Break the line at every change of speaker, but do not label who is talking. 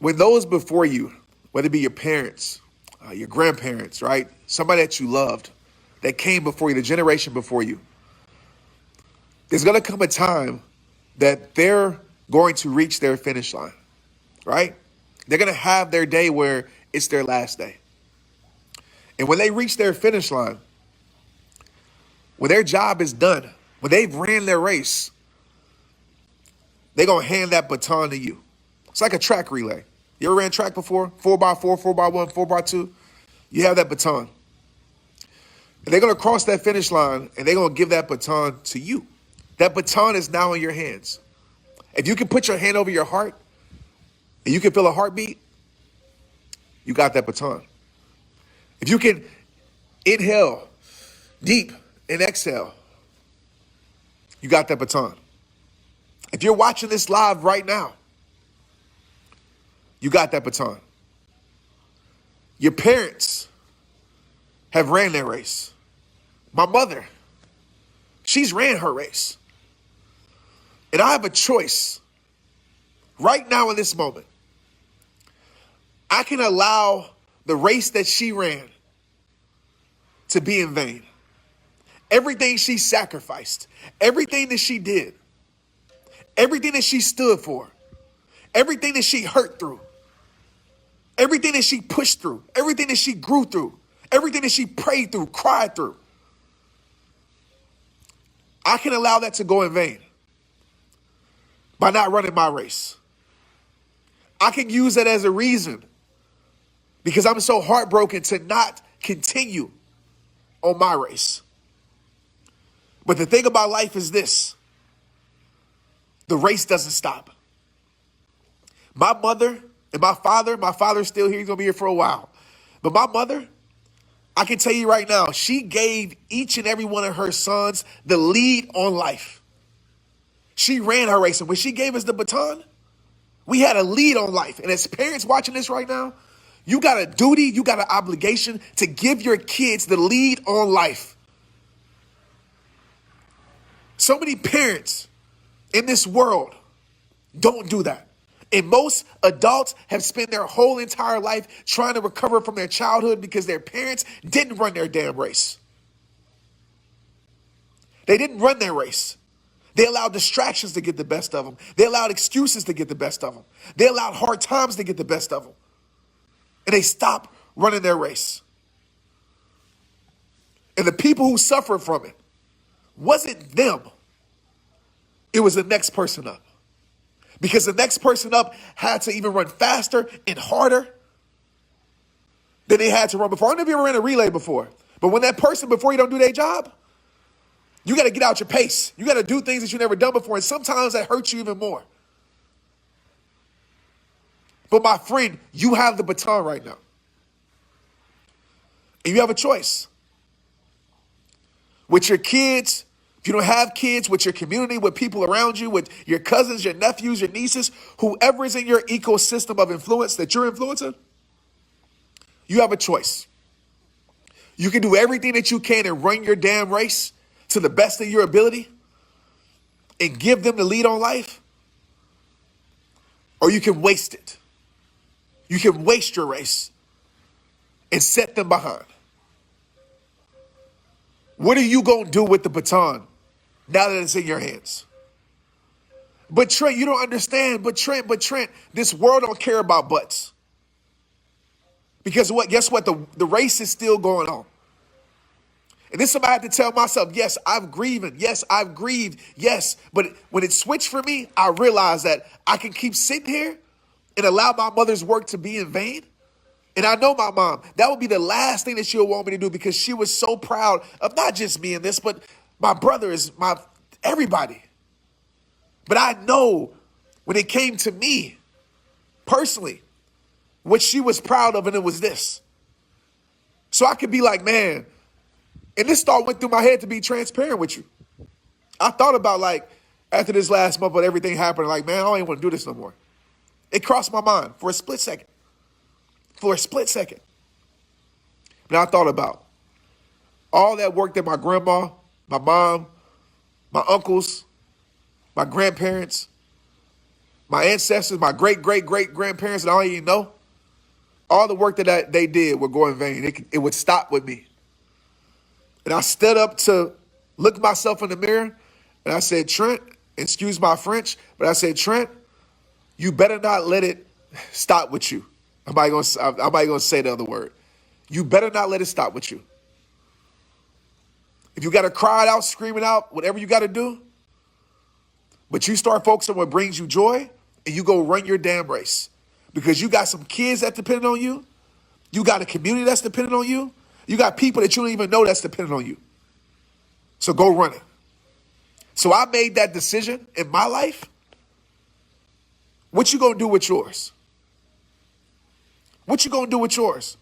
when those before you, whether it be your parents, your grandparents, right? Somebody that you loved, that came before you, the generation before you, there's going to come a time that they're going to reach their finish line, right? They're going to have their day where it's their last day. And when they reach their finish line, when their job is done, when they've ran their race, they're going to hand that baton to you. It's like a track relay. You ever ran track before? 4x4, 4x1, 4x2? You have that baton. And they're going to cross that finish line, and they're going to give that baton to you. That baton is now in your hands. If you can put your hand over your heart, and you can feel a heartbeat, you got that baton. If you can inhale deep and exhale, you got that baton. If you're watching this live right now, you got that baton. Your parents have ran their race. My mother, she's ran her race. And I have a choice right now in this moment. I can allow the race that she ran to be in vain. Everything she sacrificed, everything that she did, everything that she stood for, everything that she hurt through, everything that she pushed through, everything that she grew through, everything that she prayed through, cried through, I can allow that to go in vain by not running my race. I can use that as a reason because I'm so heartbroken to not continue on my race. But the thing about life is this: the race doesn't stop. My mother and my father's still here. He's going to be here for a while. But my mother, I can tell you right now, she gave each and every one of her sons the lead on life. She ran her race. And when she gave us the baton, we had a lead on life. And as parents watching this right now, you got a duty, you got an obligation to give your kids the lead on life. So many parents in this world don't do that. And most adults have spent their whole entire life trying to recover from their childhood because their parents didn't run their damn race. They didn't run their race. They allowed distractions to get the best of them. They allowed excuses to get the best of them. They allowed hard times to get the best of them. And they stopped running their race. And the people who suffered from it wasn't them. It was the next person up. Because the next person up had to even run faster and harder than they had to run before. I don't know if you ever ran a relay before. But when that person before you don't do their job, you got to get out your pace. You got to do things that you've never done before. And sometimes that hurts you even more. But my friend, you have the baton right now. And you have a choice. With your kids, if you don't have kids, with your community, with people around you, with your cousins, your nephews, your nieces, whoever is in your ecosystem of influence that you're influencing, you have a choice. You can do everything that you can and run your damn race to the best of your ability and give them the lead on life, or you can waste it. You can waste your race and set them behind. What are you going to do with the baton now that it's in your hands? But Trent, you don't understand. But Trent, this world don't care about buts. Because what? Guess what? The race is still going on. And this is something I have to tell myself, yes, I've grieved. Yes, I've grieved. Yes. But when it switched for me, I realized that I can keep sitting here and allow my mother's work to be in vain. And I know my mom, that would be the last thing that she would want me to do because she was so proud of not just me in this, but my brothers, everybody. But I know when it came to me personally, what she was proud of, and it was this. So I could be like, man, and this thought went through my head to be transparent with you. I thought about like, after this last month, when everything happened, like, man, I don't even want to do this no more. It crossed my mind for a split second. For a split second. But I thought about all that work that my grandma, my mom, my uncles, my grandparents, My ancestors, my great-great-great-grandparents, and I don't even know, all the work that they did would go in vain. It would stop with me. And I stood up to look myself in the mirror, and I said, Trent, excuse my French, but I said, Trent, you better not let it stop with you. I'm not gonna say the other word. You better not let it stop with you. If you got to cry it out, scream it out, whatever you got to do, but you start focusing on what brings you joy, and you go run your damn race. Because you got some kids that depend on you. You got a community that's dependent on you. You got people that you don't even know that's dependent on you. So go run it. So I made that decision in my life. What you gonna do with yours? What you gonna do with yours?